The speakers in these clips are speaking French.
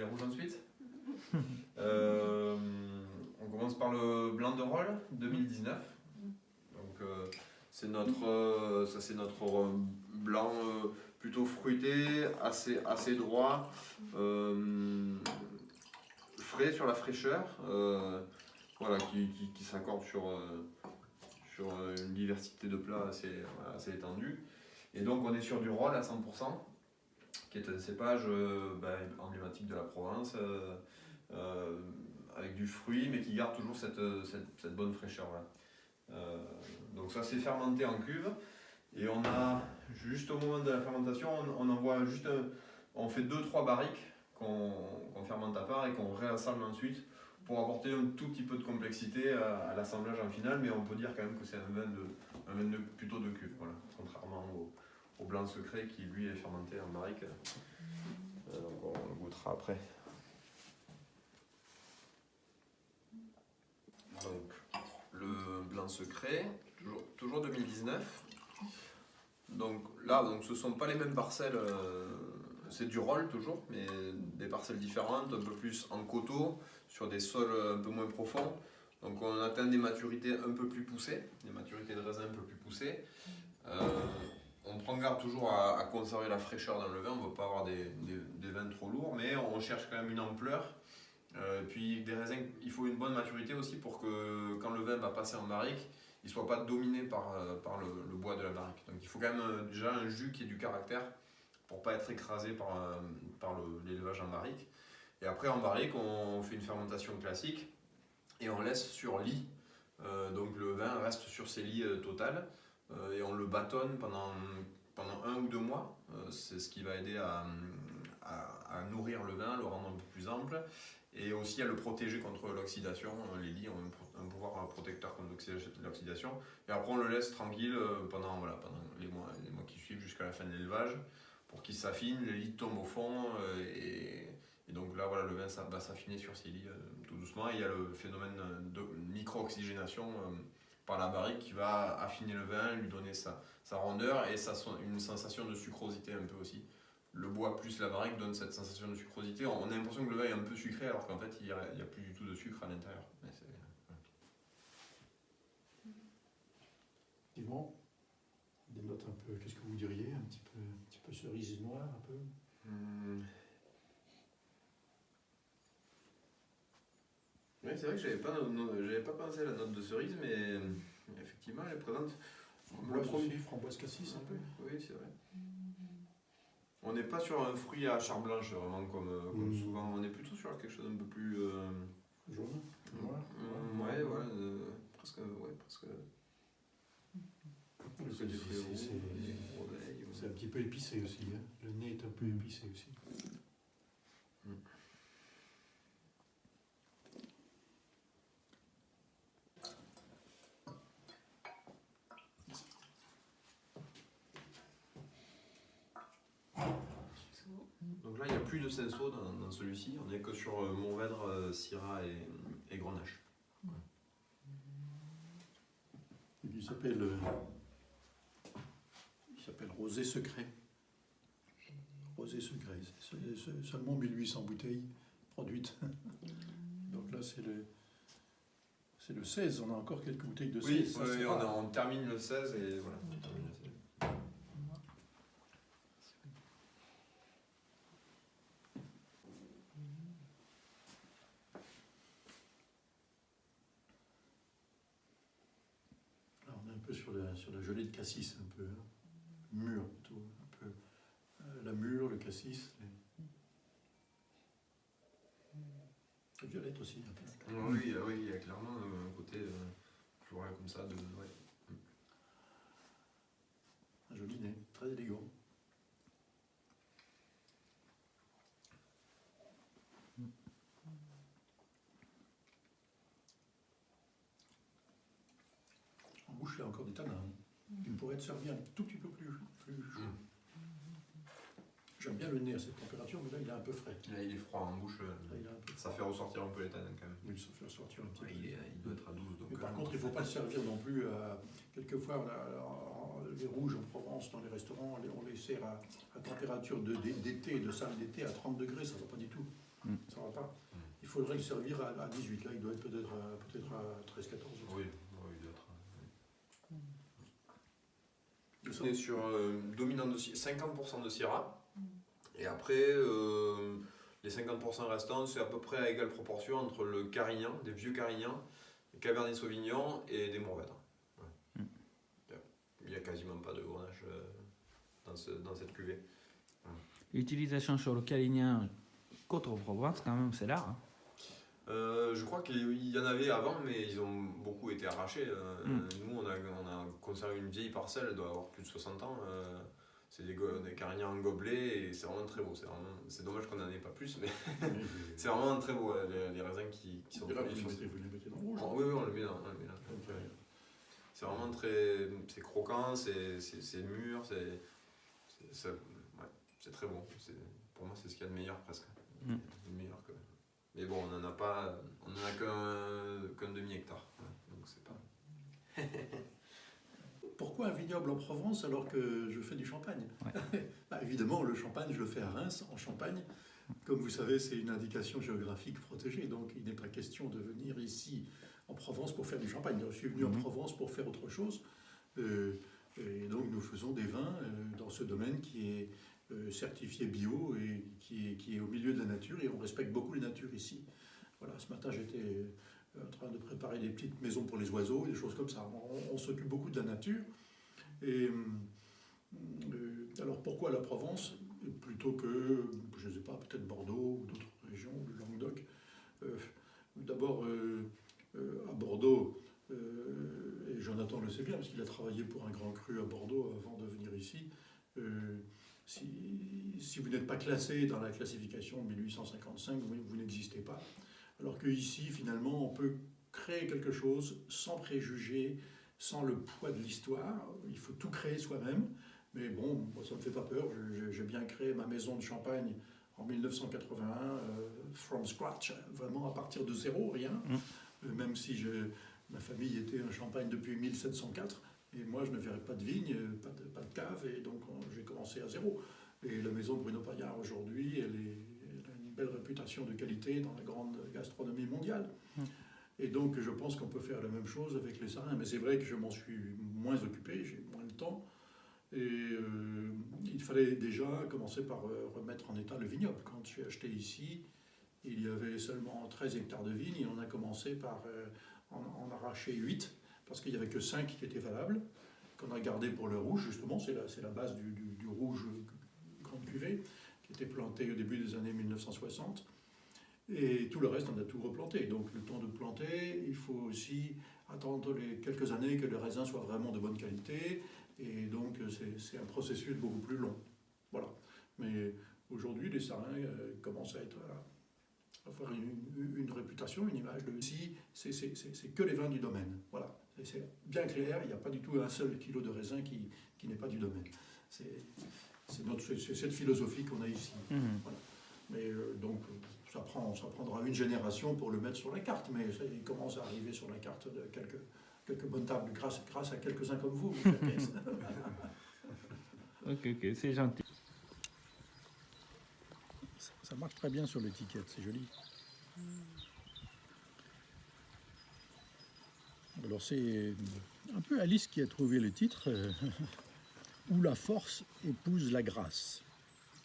les rouges ensuite. On commence par le blanc de Rolle 2019. Donc c'est notre blanc plutôt fruité, assez droit, frais sur la fraîcheur, voilà, qui s'accorde sur une diversité de plats assez étendue. Et donc on est sur du Rolle à 100%, qui est un cépage emblématique de la Provence, avec du fruit, mais qui garde toujours cette bonne fraîcheur. Donc ça c'est fermenté en cuve, et on a, juste au moment de la fermentation, on fait 2-3 barriques qu'on fermente à part et qu'on réassemble ensuite pour apporter un tout petit peu de complexité à l'assemblage en finale, mais on peut dire quand même que c'est un vin plutôt de cuve, voilà, contrairement au blanc secret qui lui est fermenté en barrique. Donc on le goûtera après. Donc le blanc secret, toujours 2019. Donc là, ce ne sont pas les mêmes parcelles, c'est du Rolle toujours, mais des parcelles différentes, un peu plus en coteaux, sur des sols un peu moins profonds. Donc on atteint des maturités un peu plus poussées, des maturités de raisin un peu plus poussées. On prend garde toujours à conserver la fraîcheur dans le vin, on ne veut pas avoir des vins trop lourds, mais on cherche quand même une ampleur. Puis des raisins, il faut une bonne maturité aussi pour que quand le vin va passer en barrique, il ne soit pas dominé par le bois de la barrique. Donc il faut quand même déjà un jus qui ait du caractère pour ne pas être écrasé par l'élevage en barrique. Et après en barrique, on fait une fermentation classique et on laisse sur lit. Donc le vin reste sur ses lits totales et on le bâtonne pendant 1 ou 2 mois. C'est ce qui va aider à nourrir le vin, le rendre un peu plus ample. Et aussi à le protéger contre l'oxydation. Les lits ont un pouvoir protecteur contre l'oxydation. Et après on le laisse tranquille pendant les mois qui suivent jusqu'à la fin de l'élevage pour qu'il s'affine, les lits tombent au fond et donc là voilà, le vin va s'affiner sur ces lits tout doucement. Et il y a le phénomène de micro-oxygénation par la barrique qui va affiner le vin, lui donner sa rondeur et une sensation de sucrosité un peu aussi. Le bois plus la barrique donne cette sensation de sucrosité. On a l'impression que le vin est un peu sucré alors qu'en fait il n'y a plus du tout de sucre à l'intérieur. Effectivement, des notes un peu, qu'est-ce que vous diriez, un petit peu cerise noire, un peu Oui, c'est vrai que j'avais pas pensé à la note de cerise, mais effectivement elle est présente. Framboise cassis un peu. Oui, c'est vrai. On n'est pas sur un fruit à chair blanche vraiment comme souvent, on est plutôt sur quelque chose d'un peu plus jaune, noir. Ouais, voilà, presque. C'est un petit peu épicé aussi, hein. Le nez est un peu épicé aussi. Donc là, il n'y a plus de Cinsault dans celui-ci, on n'est que sur Mourvèdre, Syrah et Grenache. Il s'appelle Rosé Secret. Rosé Secret, c'est seulement 1800 bouteilles produites. Donc là, c'est le 16, on a encore quelques bouteilles de 16. Oui, on termine le 16 et voilà. Sur la gelée de cassis, un peu mûr plutôt, un peu la mûre, le cassis, la violette aussi. Un peu. Oui, il y a clairement un côté floral comme ça. Un joli nez, très élégant. En bouche, il y a encore des tanins. Il pourrait être servi un tout petit peu plus chaud. J'aime bien le nez à cette température, mais là, il est un peu frais. Là, il est froid en bouche. Ça fait ressortir un peu les tanins quand même. Oui, ça fait ressortir un petit peu. Il doit être à 12. Donc, mais par contre, il ne faut pas le servir non plus. Quelquefois, les rouges en Provence, dans les restaurants, on les sert à température d'été, de salle d'été, à 30 degrés, ça ne va pas du tout. Ça va pas. Il faudrait le servir à 18. Là, il doit être peut-être à 13-14. Oui, il doit être. Ça. On est sur dominant de 50% de Syrah. Et après, les 50% restants, c'est à peu près à égale proportion entre le Carignan, des vieux Carignans, des Cabernet Sauvignon et des Mourvèdre. Ouais. Il n'y a quasiment pas de grenache dans cette cuvée. L'utilisation sur le Carignan contre Provence, quand même, c'est là. Hein. Je crois qu'il y en avait avant, mais ils ont beaucoup été arrachés. Nous, on a conservé une vieille parcelle, elle doit avoir plus de 60 ans. C'est des Carignans en gobelet et c'est vraiment très beau. C'est dommage qu'on n'en ait pas plus, mais c'est vraiment très beau, les raisins qui sont Et là, produits vous sur les mettez dans le rouge. Oui, on le met là. C'est vraiment c'est croquant, c'est mûr, c'est très bon. Pour moi, c'est ce qu'il y a de meilleur presque. Le meilleur que... Mais bon, on n'en a qu'un demi-hectare. Donc c'est pas... Pourquoi un vignoble en Provence alors que je fais du champagne? Bah, évidemment, le champagne, je le fais à Reims, en Champagne. Comme vous savez, c'est une indication géographique protégée, donc il n'est pas question de venir ici en Provence pour faire du champagne. Je suis venu en Provence pour faire autre chose. Et donc nous faisons des vins dans ce domaine qui est certifié bio et qui est au milieu de la nature, et on respecte beaucoup la nature ici. Voilà, ce matin j'étais en train de préparer des petites maisons pour les oiseaux, des choses comme ça. On s'occupe beaucoup de la nature. Et alors pourquoi la Provence plutôt que, je ne sais pas, peut-être Bordeaux ou d'autres régions, le Languedoc? D'abord, à Bordeaux, et Jonathan le sait bien parce qu'il a travaillé pour un grand cru à Bordeaux avant de venir ici, si vous n'êtes pas classé dans la classification 1855, vous n'existez pas. Alors qu'ici, finalement, on peut créer quelque chose sans préjugés, sans le poids de l'histoire. Il faut tout créer soi-même. Mais bon, moi, ça ne me fait pas peur. J'ai bien créé ma maison de champagne en 1981, from scratch, vraiment à partir de zéro, rien. Même si ma famille était en Champagne depuis 1704, et moi je ne verrais pas de vigne, pas de cave, et donc j'ai commencé à zéro. Et la maison de Bruno Paillard aujourd'hui, elle a une belle réputation de qualité dans la grande gastronomie mondiale. Et donc je pense qu'on peut faire la même chose avec les sarrains. Mais c'est vrai que je m'en suis moins occupé, j'ai moins le temps. Et il fallait déjà commencer par remettre en état le vignoble. Quand j'ai acheté ici, il y avait seulement 13 hectares de vignes et on a commencé par en arracher 8 parce qu'il n'y avait que 5 qui étaient valables, qu'on a gardé pour le rouge, justement, c'est la base du rouge grande cuvée, qui était planté au début des années 1960. Et tout le reste, on a tout replanté. Donc le temps de planter, il faut aussi attendre les quelques années que le raisin soit vraiment de bonne qualité. Et donc c'est un processus beaucoup plus long. Voilà. Mais aujourd'hui, les sarrains commencent à avoir une réputation, une image de... Ici, c'est que les vins du domaine. Voilà. C'est bien clair, il n'y a pas du tout un seul kilo de raisin qui n'est pas du domaine. C'est cette philosophie qu'on a ici. Voilà. Mais donc, ça prendra une génération pour le mettre sur la carte, mais il commence à arriver sur la carte de quelques bonnes tables, grâce à quelques-uns comme vous. Ok, c'est gentil. Ça marche très bien sur l'étiquette, c'est joli. Alors c'est un peu Alice qui a trouvé le titre, où la force épouse la grâce.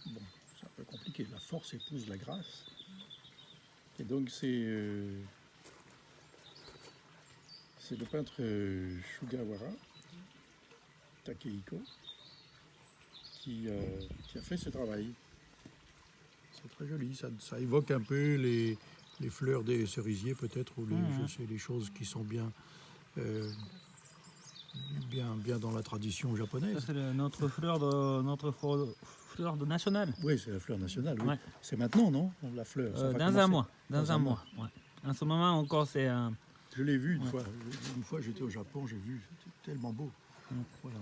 Bon, c'est un peu compliqué, la force épouse la grâce. Et donc c'est le peintre Sugawara Takehiko qui a fait ce travail. C'est très joli, ça évoque un peu les fleurs des cerisiers peut-être, ou les choses qui sont bien dans la tradition japonaise. Ça, c'est notre fleur nationale. Oui, c'est la fleur nationale. Oui. Ouais. C'est maintenant, non? La fleur. Dans un mois. Dans un mois. Ouais. En ce moment encore, c'est un... Je l'ai vu une fois. Une fois, j'étais au Japon, j'ai vu. C'était tellement beau. Voilà.